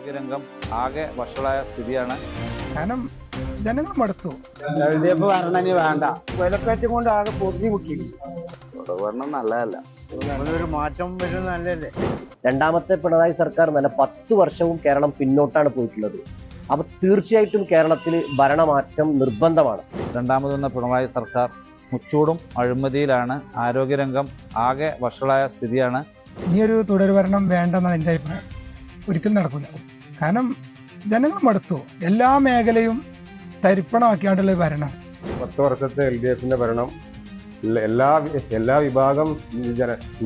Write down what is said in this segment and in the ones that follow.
ആരോഗ്യരംഗം ആകെ വഷളായ സ്ഥിതിയാണ്. കാരണം ജനങ്ങൾ മടുത്തു. ഭരണം വേണ്ട. വിലക്കയറ്റം കൊണ്ട് ആകെ പൊറുതി മുട്ടി. ഭരണം നല്ലതല്ല. ഒരു മാറ്റം വരുന്നത് നല്ലതല്ലേ. രണ്ടാമത്തെ പിണറായി സർക്കാർ നല്ല 10 വർഷവും കേരളം പിന്നോട്ടാണ് പോയിട്ടുള്ളത്. അപ്പൊ തീർച്ചയായിട്ടും കേരളത്തിൽ ഭരണമാറ്റം നിർബന്ധമാണ്. രണ്ടാമതൊന്ന പിണറായി സർക്കാർ മുച്ചൂടും അഴിമതിയിലാണ്. ആരോഗ്യരംഗം ആകെ വഷളായ സ്ഥിതിയാണ്. ഇനിയൊരു തുടർഭരണം വേണ്ടെന്നാണ് എൻ്റെ അഭിപ്രായം. ഒരിക്കലും നടക്കില്ല. കാരണം ജനങ്ങൾ മടുത്തു. എല്ലാ മേഖലയും തരിപ്പണമാക്കിയാണ്ടുള്ള ഭരണമാണ്. 10 വർഷത്തെ LDFന്റെ ഭരണം എല്ലാ വിഭാഗം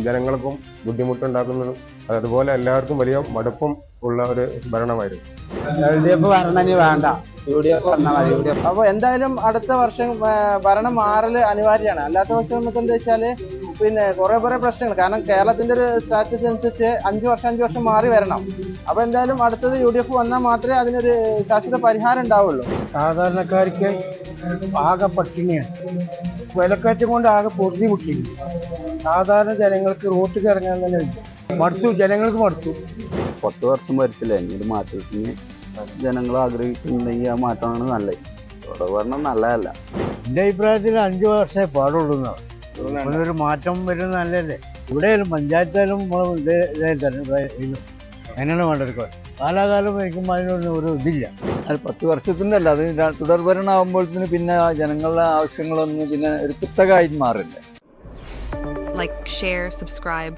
ജനങ്ങൾക്കും ബുദ്ധിമുട്ടുണ്ടാക്കുന്നതും അതുപോലെ എല്ലാവർക്കും വലിയ മടുപ്പും ഉള്ള ഒരു ഭരണമായിരുന്നു. LDF ഭരണം വേണ്ട. UDF വന്നാൽ മതി. UDF. അപ്പോൾ എന്തായാലും അടുത്ത വർഷം ഭരണം മാറല് അനിവാര്യമാണ്. അല്ലാത്ത പക്ഷം നമുക്ക് എന്താ വെച്ചാല് പിന്നെ കുറെ പ്രശ്നങ്ങൾ. കാരണം കേരളത്തിന്റെ ഒരു സ്റ്റാറ്റസ് അനുസരിച്ച് 5 വർഷം മാറി വരണം. അപ്പൊ എന്തായാലും അടുത്തത് UDF വന്നാൽ മാത്രമേ അതിനൊരു ശാശ്വത പരിഹാരം ഉണ്ടാവുള്ളൂ. സാധാരണക്കാർക്ക് ആകെ പട്ടിണിയാണ്. വിലക്കയറ്റം കൊണ്ട് ആകെ പൊറുതി മുട്ടി. സാധാരണ ജനങ്ങൾക്ക് റോട്ടിൽ ഇറങ്ങാൻ തന്നെ മടുത്തു. ജനങ്ങൾക്ക് മടുത്തു. 10 വർഷം ഭരിച്ചില്ലേ, ഇനി മാറ്റത്തിന് ജനങ്ങൾ ആഗ്രഹിക്കുന്നുണ്ടെങ്കിൽ ആ മാറ്റമാണ് നല്ലത്. ഭരണം നല്ലതല്ല. എൻ്റെ അഭിപ്രായത്തിൽ 5 വർഷമേ പാടുള്ളൂ എന്നാണ്. ഒരു മാറ്റം വരുന്നത് നല്ലതല്ലേ. ഇവിടെയായാലും പഞ്ചായത്തായാലും അങ്ങനെയാണ് വേണ്ടത്. കാലാകാലം വയ്ക്കുമ്പോൾ അതിനൊന്നും ഒരു ഇതില്ല. അത് 10 വർഷത്തിൻ്റെ അല്ല, അത് തുടർഭരണമാകുമ്പോഴത്തേന് പിന്നെ ജനങ്ങളുടെ ആവശ്യങ്ങളൊന്നും പിന്നെ ഒരു കുത്തകയായി മാറില്ല. Like, share, subscribe.